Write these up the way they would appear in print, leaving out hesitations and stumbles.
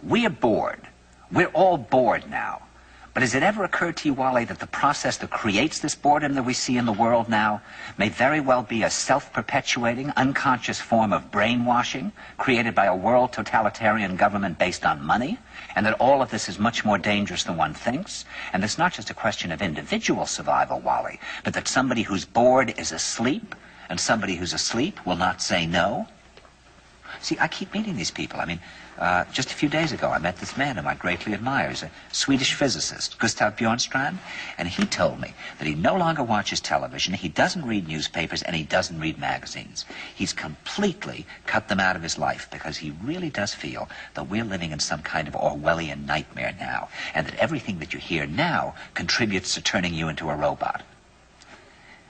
We are bored. We're all bored now. But has it ever occurred to you, Wally, that the process that creates this boredom that we see in the world now may very well be a self-perpetuating, unconscious form of brainwashing created by a world totalitarian government based on money, and that all of this is much more dangerous than one thinks, and it's not just a question of individual survival, Wally, but that somebody who's bored is asleep, and somebody who's asleep will not say no? See, I keep meeting these people. I mean, just a few days ago, I met this man whom I greatly admire. He's a Swedish physicist, Gustav Bjornstrand, and he told me that he no longer watches television, he doesn't read newspapers, and he doesn't read magazines. He's completely cut them out of his life because he really does feel that we're living in some kind of Orwellian nightmare now, and that everything that you hear now contributes to turning you into a robot.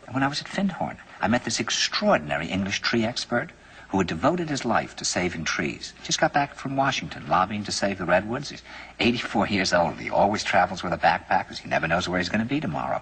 And when I was at Findhorn, I met this extraordinary English tree expert who had devoted his life to saving trees. He just got back from Washington, lobbying to save the redwoods. He's 84 years old. He always travels with a backpack because he never knows where he's going to be tomorrow.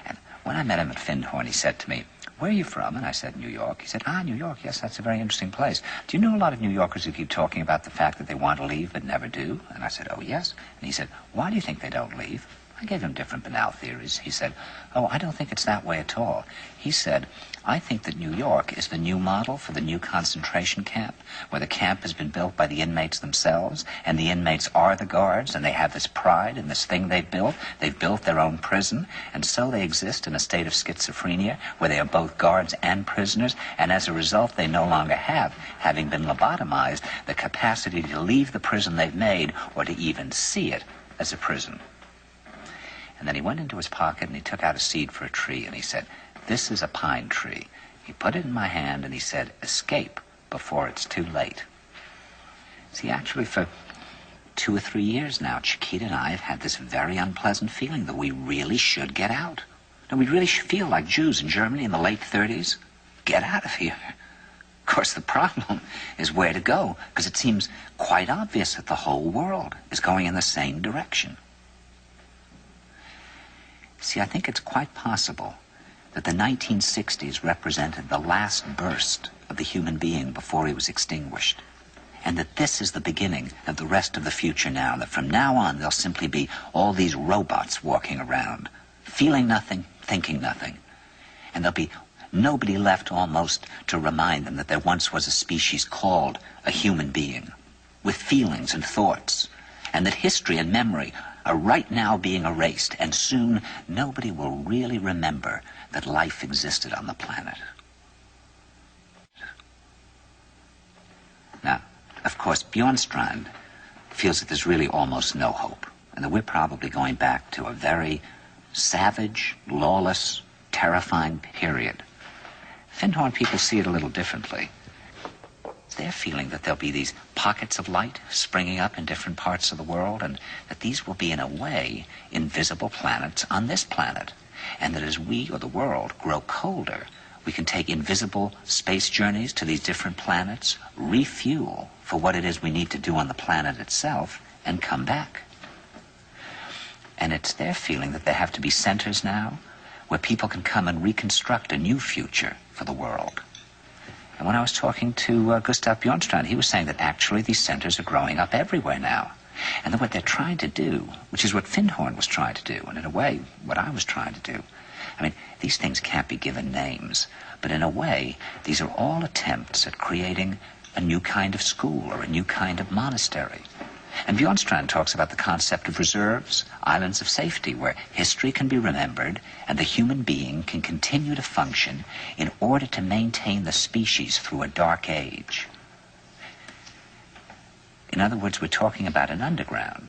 And when I met him at Findhorn, he said to me, "Where are you from?" And I said, "New York." He said, "Ah, New York, yes, that's a very interesting place. Do you know a lot of New Yorkers who keep talking about the fact that they want to leave but never do?" And I said, "Oh, yes." And he said, "Why do you think they don't leave?" I gave him different banal theories. He said, "Oh, I don't think it's that way at all." He said, "I think that New York is the new model for the new concentration camp, where the camp has been built by the inmates themselves, and the inmates are the guards, and they have this pride in this thing they've built. They've built their own prison, and so they exist in a state of schizophrenia, where they are both guards and prisoners, and as a result, they no longer have, having been lobotomized, the capacity to leave the prison they've made, or to even see it as a prison." And then he went into his pocket and he took out a seed for a tree and he said, "This is a pine tree." He put it in my hand and he said, "Escape before it's too late." See, actually for 2 or 3 years now, Chiquita and I have had this very unpleasant feeling that we really should get out. And we really should feel like Jews in Germany in the late 30s. Get out of here. Of course, the problem is where to go, because it seems quite obvious that the whole world is going in the same direction. See, I think it's quite possible that the 1960s represented the last burst of the human being before he was extinguished, and that this is the beginning of the rest of the future now, that from now on there'll simply be all these robots walking around, feeling nothing, thinking nothing, and there'll be nobody left almost to remind them that there once was a species called a human being, with feelings and thoughts, and that history and memory are right now being erased, and soon nobody will really remember that life existed on the planet. Now, of course, Bjornstrand feels that there's really almost no hope, and that we're probably going back to a very savage, lawless, terrifying period. Findhorn people see it a little differently. They're feeling that there'll be these pockets of light springing up in different parts of the world, and that these will be, in a way, invisible planets on this planet. And that as we, or the world, grow colder, we can take invisible space journeys to these different planets, refuel for what it is we need to do on the planet itself, and come back. And it's their feeling that there have to be centers now where people can come and reconstruct a new future for the world. And when I was talking to Gustav Bjornstrand, he was saying that actually these centers are growing up everywhere now. And that what they're trying to do, which is what Findhorn was trying to do, and in a way, what I was trying to do. I mean, these things can't be given names, but in a way, these are all attempts at creating a new kind of school or a new kind of monastery. And Bjornstrand talks about the concept of reserves, islands of safety, where history can be remembered and the human being can continue to function in order to maintain the species through a dark age. In other words, we're talking about an underground.